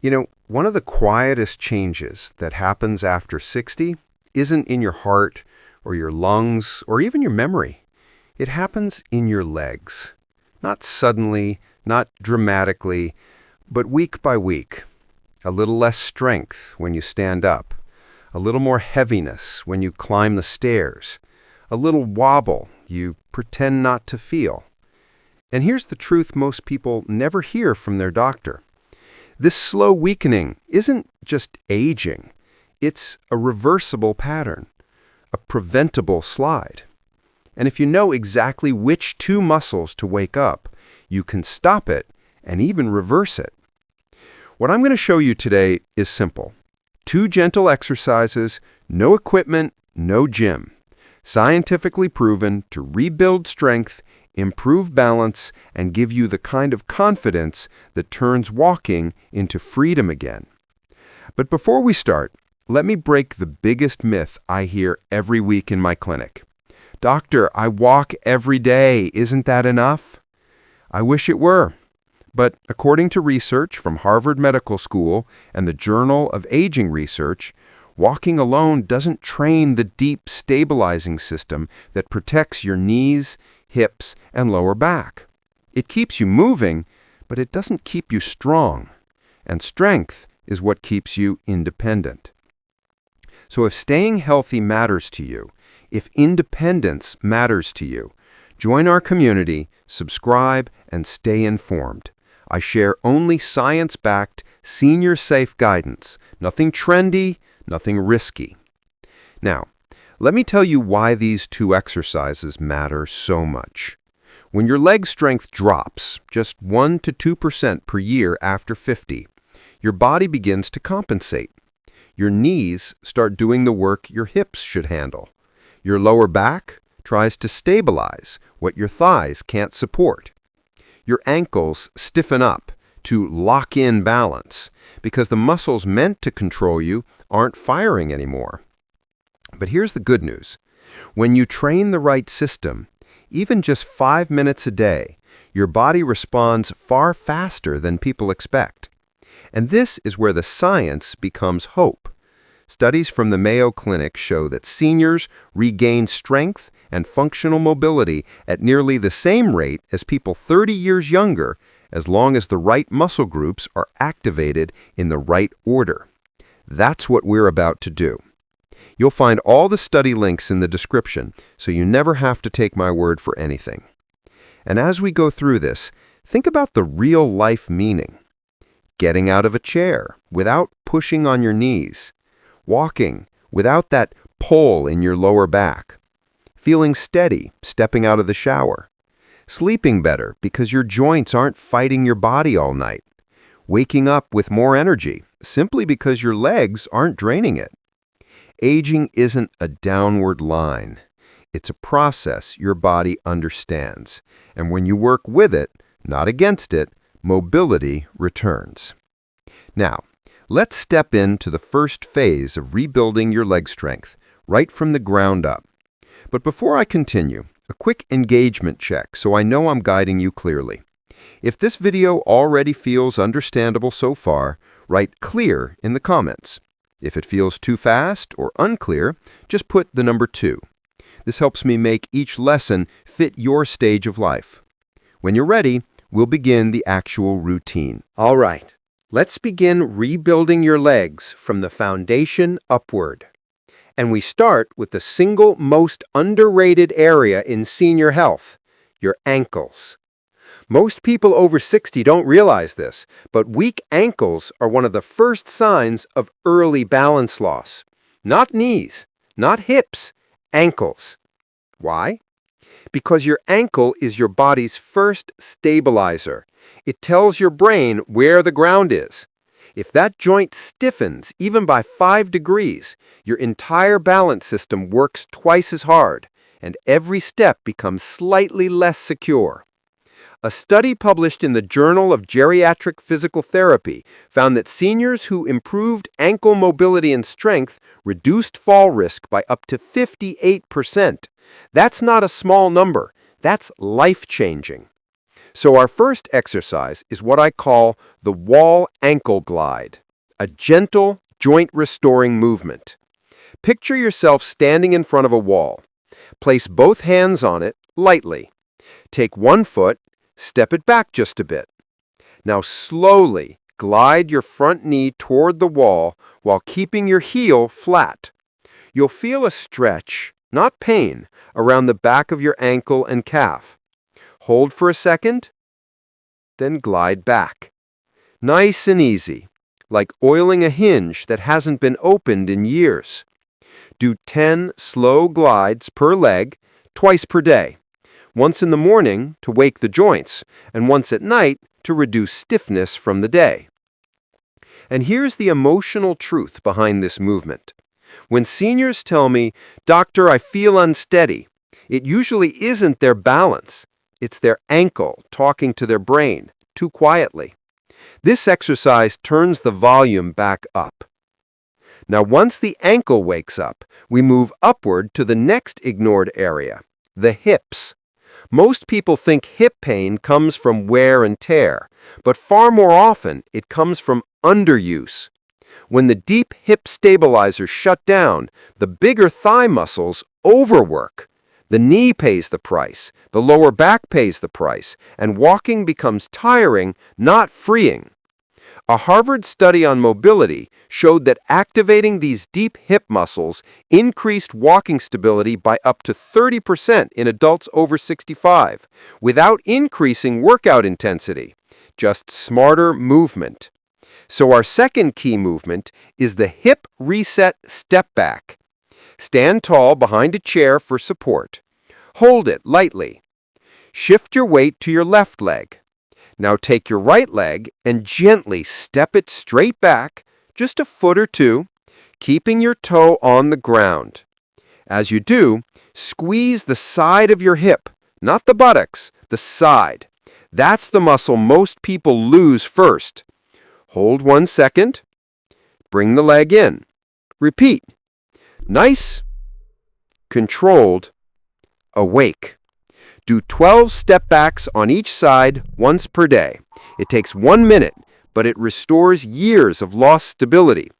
One of the quietest changes that happens after 60 isn't in your heart or your lungs or even your memory. It happens in your legs. Not suddenly, not dramatically, but week by week. A little less strength when you stand up. A little more heaviness when you climb the stairs. A little wobble you pretend not to feel. And here's the truth most people never hear from their doctor. This slow weakening isn't just aging. It's a reversible pattern, a preventable slide. And if you know exactly which two muscles to wake up, you can stop it and even reverse it. What I'm going to show you today is simple. 2 gentle exercises, no equipment, no gym. Scientifically proven to rebuild strength, improve balance, and give you the kind of confidence that turns walking into freedom again. But before we start, let me break the biggest myth I hear every week in my clinic. Doctor, I walk every day. Isn't that enough? I wish it were. But according to research from Harvard Medical School and the Journal of Aging Research, walking alone doesn't train the deep stabilizing system that protects your knees, hips, and lower back. It keeps you moving, but it doesn't keep you strong. And strength is what keeps you independent. So if staying healthy matters to you, if independence matters to you, join our community, subscribe, and stay informed. I share only science-backed, senior-safe guidance. Nothing trendy, nothing risky. Now, let me tell you why these 2 exercises matter so much. When your leg strength drops just 1 to 2% per year after 50, your body begins to compensate. Your knees start doing the work your hips should handle. Your lower back tries to stabilize what your thighs can't support. Your ankles stiffen up to lock in balance because the muscles meant to control you aren't firing anymore. But here's the good news. When you train the right system, even just 5 minutes a day, your body responds far faster than people expect. And this is where the science becomes hope. Studies from the Mayo Clinic show that seniors regain strength and functional mobility at nearly the same rate as people 30 years younger, as long as the right muscle groups are activated in the right order. That's what we're about to do. You'll find all the study links in the description, so you never have to take my word for anything. And as we go through this, think about the real-life meaning. Getting out of a chair without pushing on your knees. Walking without that pull in your lower back. Feeling steady stepping out of the shower. Sleeping better because your joints aren't fighting your body all night. Waking up with more energy simply because your legs aren't draining it. Aging isn't a downward line. It's a process your body understands. And when you work with it, not against it, mobility returns. Now, let's step into the first phase of rebuilding your leg strength, right from the ground up. But before I continue, a quick engagement check so I know I'm guiding you clearly. If this video already feels understandable so far, write clear in the comments. If it feels too fast or unclear, just put the number 2. This helps me make each lesson fit your stage of life. When you're ready, we'll begin the actual routine. All right, let's begin rebuilding your legs from the foundation upward. And we start with the single most underrated area in senior health, your ankles. Most people over 60 don't realize this, but weak ankles are one of the first signs of early balance loss. Not knees, not hips, ankles. Why? Because your ankle is your body's first stabilizer. It tells your brain where the ground is. If that joint stiffens even by 5 degrees, your entire balance system works twice as hard, and every step becomes slightly less secure. A study published in the Journal of Geriatric Physical Therapy found that seniors who improved ankle mobility and strength reduced fall risk by up to 58%. That's not a small number. That's life-changing. So our first exercise is what I call the wall ankle glide, a gentle, joint-restoring movement. Picture yourself standing in front of a wall. Place both hands on it lightly. Take one foot, step it back just a bit. Now slowly glide your front knee toward the wall while keeping your heel flat. You'll feel a stretch, not pain, around the back of your ankle and calf. Hold for a second, then glide back. Nice and easy, like oiling a hinge that hasn't been opened in years. Do 10 slow glides per leg, twice per day. Once in the morning to wake the joints, and once at night to reduce stiffness from the day. And here's the emotional truth behind this movement. When seniors tell me, "Doctor, I feel unsteady," it usually isn't their balance. It's their ankle talking to their brain, too quietly. This exercise turns the volume back up. Now, once the ankle wakes up, we move upward to the next ignored area, the hips. Most people think hip pain comes from wear and tear, but far more often it comes from underuse. When the deep hip stabilizers shut down, the bigger thigh muscles overwork. The knee pays the price, the lower back pays the price, and walking becomes tiring, not freeing. A Harvard study on mobility showed that activating these deep hip muscles increased walking stability by up to 30% in adults over 65, without increasing workout intensity, just smarter movement. So our second key movement is the hip reset step back. Stand tall behind a chair for support. Hold it lightly. Shift your weight to your left leg. Now take your right leg and gently step it straight back, just a foot or two, keeping your toe on the ground. As you do, squeeze the side of your hip, not the buttocks, the side. That's the muscle most people lose first. Hold 1 second. Bring the leg in. Repeat. Nice, controlled, awake. Do 12 step backs on each side once per day. It takes 1 minute, but it restores years of lost stability.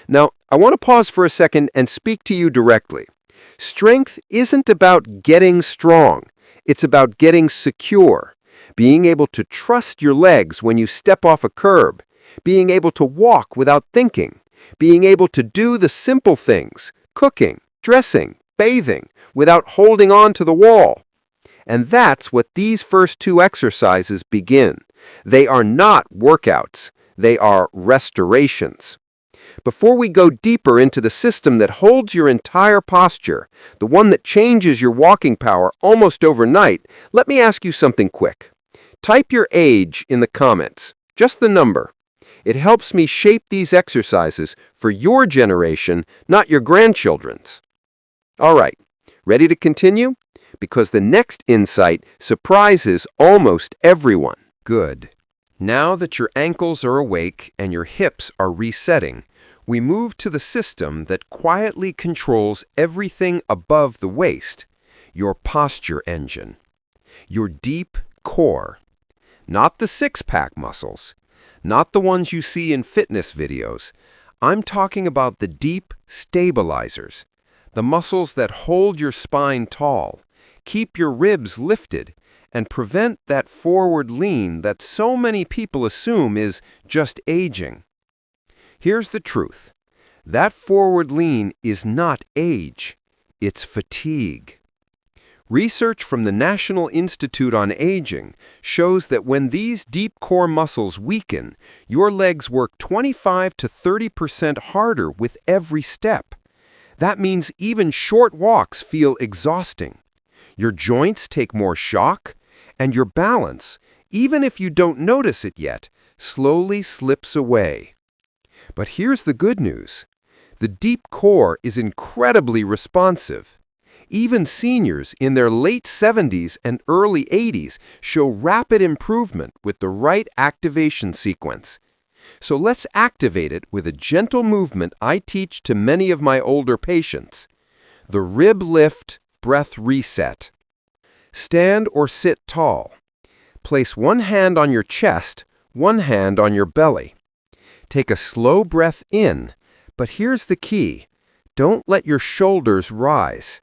Now, I want to pause for a second and speak to you directly. Strength isn't about getting strong. It's about getting secure, being able to trust your legs when you step off a curb, being able to walk without thinking, being able to do the simple things, cooking, dressing, bathing, without holding on to the wall. And that's what these first two exercises begin. They are not workouts. They are restorations. Before we go deeper into the system that holds your entire posture, the one that changes your walking power almost overnight, let me ask you something quick. Type your age in the comments, just the number. It helps me shape these exercises for your generation, not your grandchildren's. All right, ready to continue? Because the next insight surprises almost everyone. Good. Now that your ankles are awake and your hips are resetting, we move to the system that quietly controls everything above the waist, your posture engine, your deep core. Not the six-pack muscles, not the ones you see in fitness videos. I'm talking about the deep stabilizers, the muscles that hold your spine tall, keep your ribs lifted, and prevent that forward lean that so many people assume is just aging. Here's the truth. That forward lean is not age, it's fatigue. Research from the National Institute on Aging shows that when these deep core muscles weaken, your legs work 25 to 30% harder with every step. That means even short walks feel exhausting. Your joints take more shock, and your balance, even if you don't notice it yet, slowly slips away. But here's the good news. The deep core is incredibly responsive. Even seniors in their late 70s and early 80s show rapid improvement with the right activation sequence. So let's activate it with a gentle movement I teach to many of my older patients. The rib lift breath reset. Stand or sit tall. Place one hand on your chest, one hand on your belly. Take a slow breath in, but here's the key. Don't let your shoulders rise.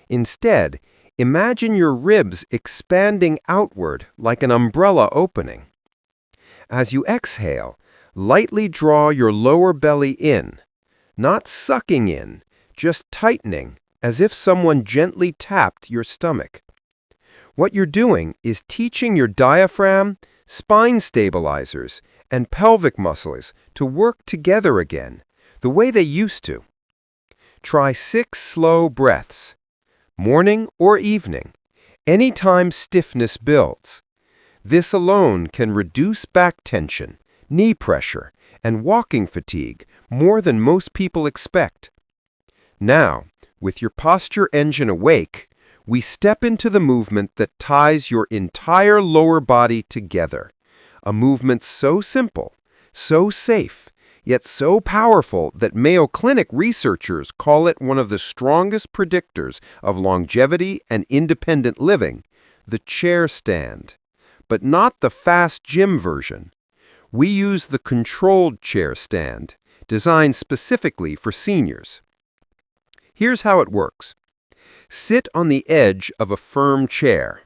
Instead, imagine your ribs expanding outward like an umbrella opening. As you exhale, lightly draw your lower belly in, not sucking in, just tightening, as if someone gently tapped your stomach. What you're doing is teaching your diaphragm, spine stabilizers, and pelvic muscles to work together again, the way they used to. Try 6 slow breaths, morning or evening, anytime stiffness builds. This alone can reduce back tension, knee pressure, and walking fatigue more than most people expect. Now, with your posture engine awake, we step into the movement that ties your entire lower body together. A movement so simple, so safe, yet so powerful that Mayo Clinic researchers call it one of the strongest predictors of longevity and independent living, the chair stand. But not the fast gym version. We use the controlled chair stand, designed specifically for seniors. Here's how it works. Sit on the edge of a firm chair.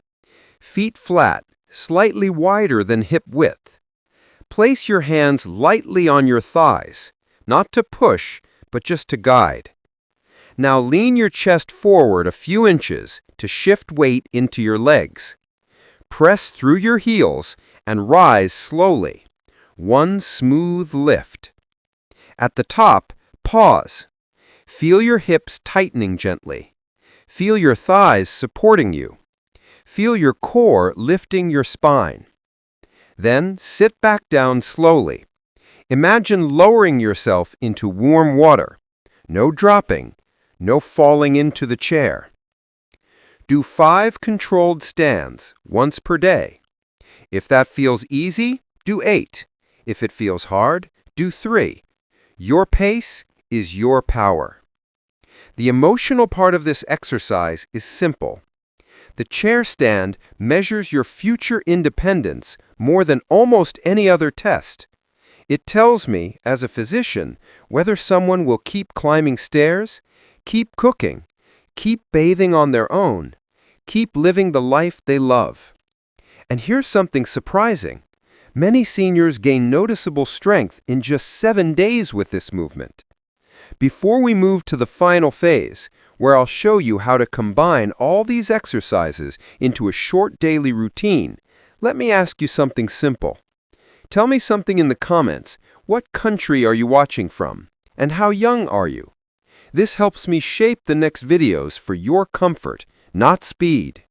Feet flat, slightly wider than hip width. Place your hands lightly on your thighs, not to push, but just to guide. Now lean your chest forward a few inches to shift weight into your legs. Press through your heels and rise slowly. One smooth lift. At the top, pause. Feel your hips tightening gently. Feel your thighs supporting you. Feel your core lifting your spine. Then sit back down slowly. Imagine lowering yourself into warm water. No dropping, no falling into the chair. Do 5 controlled stands, once per day. If that feels easy, do 8. If it feels hard, do 3. Your pace is your power. The emotional part of this exercise is simple. The chair stand measures your future independence more than almost any other test. It tells me, as a physician, whether someone will keep climbing stairs, keep cooking, keep bathing on their own, keep living the life they love. And here's something surprising. Many seniors gain noticeable strength in just 7 days with this movement. Before we move to the final phase, where I'll show you how to combine all these exercises into a short daily routine, let me ask you something simple. Tell me something in the comments. What country are you watching from? And how young are you? This helps me shape the next videos for your comfort, not speed.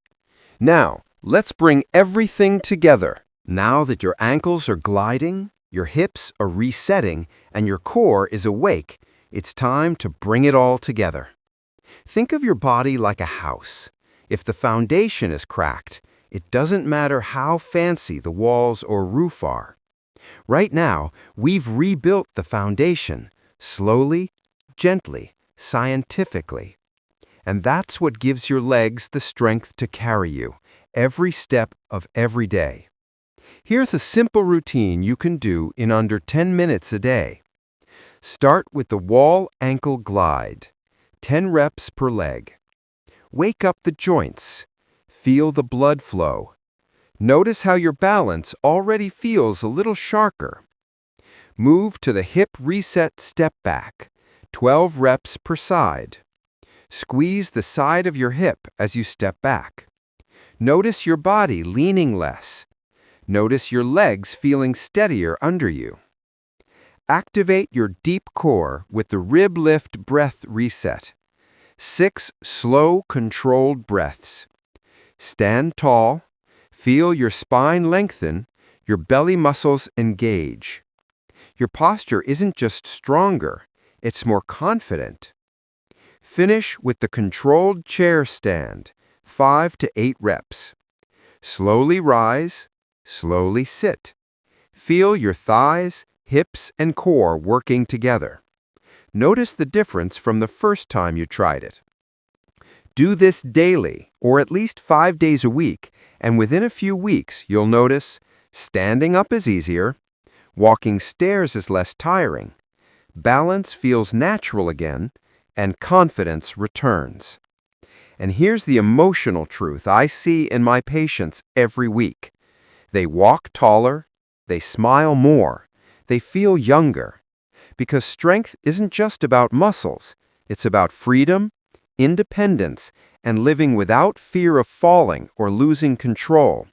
Now, let's bring everything together. Now that your ankles are gliding, your hips are resetting, and your core is awake, it's time to bring it all together. Think of your body like a house. If the foundation is cracked, it doesn't matter how fancy the walls or roof are. Right now, we've rebuilt the foundation, slowly, gently, scientifically. And that's what gives your legs the strength to carry you, every step of every day. Here's a simple routine you can do in under 10 minutes a day. Start with the wall ankle glide, 10 reps per leg. Wake up the joints. Feel the blood flow. Notice how your balance already feels a little sharper. Move to the hip reset step back, 12 reps per side. Squeeze the side of your hip as you step back. Notice your body leaning less. Notice your legs feeling steadier under you. Activate your deep core with the rib lift breath reset. 6 slow, controlled breaths. Stand tall. Feel your spine lengthen, your belly muscles engage. Your posture isn't just stronger, it's more confident. Finish with the controlled chair stand, 5 to 8 reps. Slowly rise, slowly sit. Feel your thighs, hips, and core working together. Notice the difference from the first time you tried it. Do this daily, or at least 5 days a week, and within a few weeks you'll notice standing up is easier, walking stairs is less tiring, balance feels natural again, and confidence returns. And here's the emotional truth I see in my patients every week. They walk taller, they smile more, they feel younger. Because strength isn't just about muscles, it's about freedom, independence, and living without fear of falling or losing control.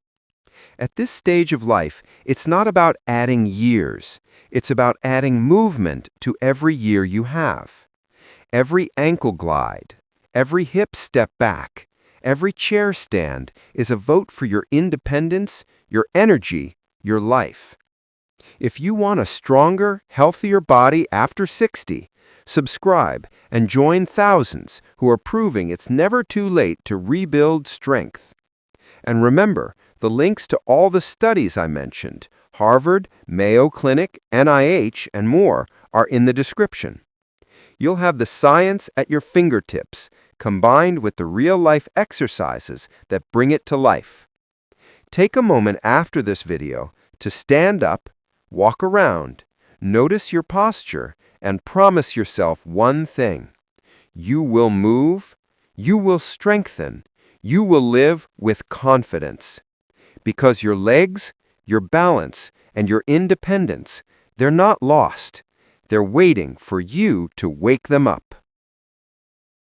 At this stage of life, it's not about adding years. It's about adding movement to every year you have. Every ankle glide, every hip step back, every chair stand is a vote for your independence, your energy, your life. If you want a stronger, healthier body after 60, subscribe and join thousands who are proving it's never too late to rebuild strength. And remember, the links to all the studies I mentioned, Harvard, Mayo Clinic, NIH, and more, are in the description. You'll have the science at your fingertips, combined with the real-life exercises that bring it to life. Take a moment after this video to stand up, walk around, notice your posture, and promise yourself one thing. You will move, you will strengthen, you will live with confidence. Because your legs, your balance, and your independence, they're not lost. They're waiting for you to wake them up.